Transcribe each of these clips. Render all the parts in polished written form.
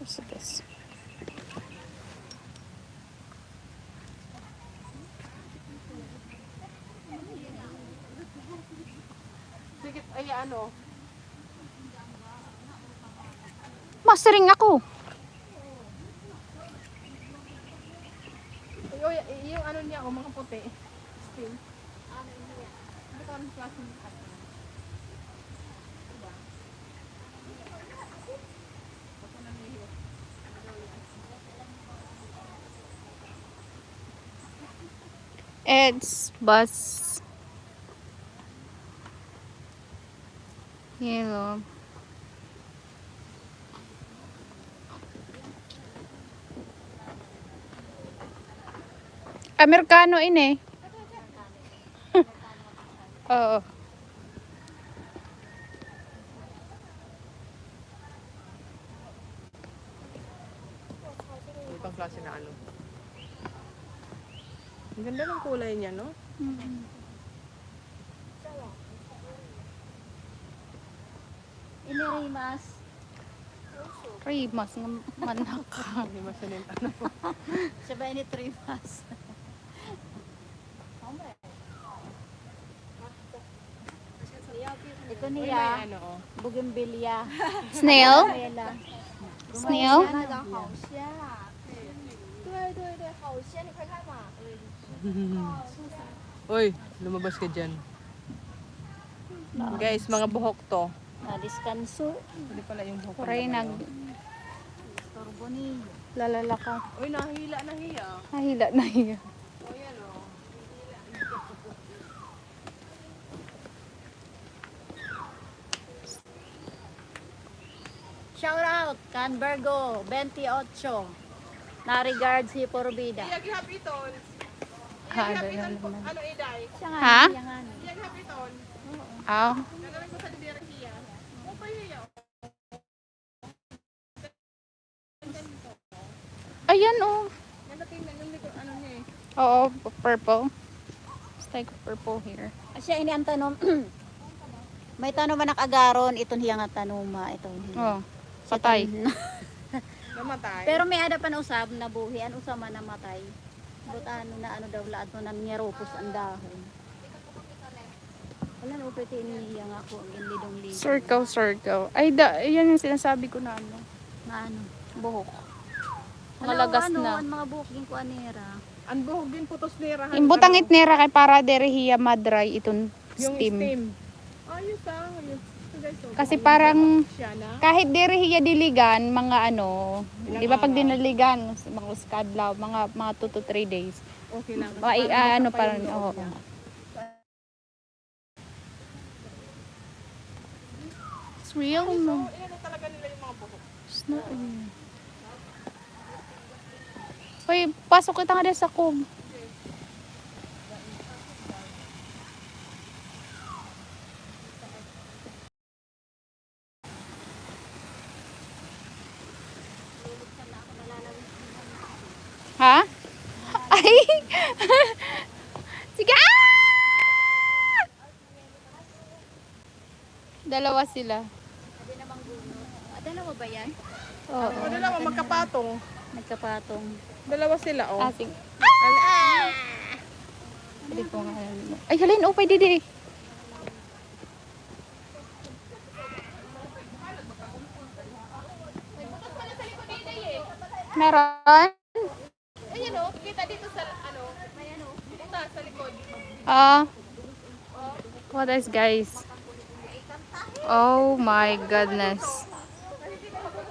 So this. Sige, ay ano? Mastering ako. Yung ano niya, mga puti. Steam. Ano ka ang klase ng cut? Diba? Ako na niyo. It's bus. Yellow. Amerikano ini. Oo. Ibang klase na ano. Ang ganda ng kulay niya, no? Inirimas. Rimas ng manak. Hindi masanin ano. Siya ba ini trimas? Ito Uy, may niya, ano, oh. bougainvillea. Snail? Ayan. Snail? 好鲜啊！对对对，好鲜，你快看嘛。 Uy, lumabas ka dyan. Guys, mga buhok to. Nadiskanso. Hindi pala yung buhok. Kuray nag Torbo ni. lalala ka. Uy, nahila na hiya. Nahila na hiya. O yan, oh. Shout out, Canbergo, 28. Na regards si Porbida. Iyag hapiton. Ha, Iyag ano hapiton po. naman. Ano, Eday? Siya nga, Ha? siya nga. Iyag hapiton. Ah, Nagalang ko sa dibira hiya. O pa hiya. ayan oh. Nanatingnan yung likod, ano niya eh. Oo, purple. It's like purple here. Siya ini ang tanom. May tanom man nakagaron, itong hiya nga tanuma, itong hiya. Oh, patay. Namatay. Pero may ada pa na usab na buhi, an usab man namatay. But ano daw laad mo nang nyaropos ang dahon. Wala na upiti niya nga ako ang lidong lido. Circle. Ay, yan yung sinasabi ko na ano. Na ano? Buhok. Hello, Malagas ano, na. ang mga buking ko anera. Ang buhok din putos nira. Imbutang itnera kay para derihiya madry itong Yung steam. steam. Ayos ah. Ayos. So guys, so, Kasi parang siya na. kahit derihiya diligan, mga ano, di ba pag dinaligan, mga uskadlaw, mga 2 to 3 days. Okay lang. Ano parang, oo. It's real, So, no? ilan talaga nila yung mga buhok? It's not real. Hoy, pasok kita nga din sa kog. Ha? Ay! Sige! Ah! Dalawa sila. Dalawa ba yan? Oo. O, dalawa magkapatong. Nagkapatong. Dalawa sila, oh. Asing. Pwede ko nga. Ay, halin. Oh, pwede di. Meron? Ayun, oh. Kita dito sa, ano, may ano, butas sa likod. What else, guys? Oh my goodness.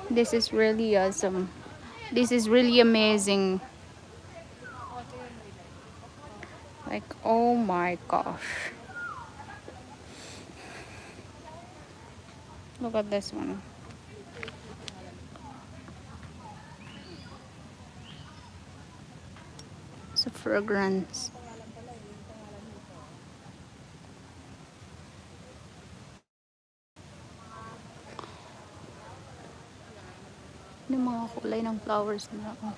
This is really awesome. This is really amazing. Like, oh my gosh. Look at this one. It's a fragrance. Yung mga kulay ng flowers nila. Oh.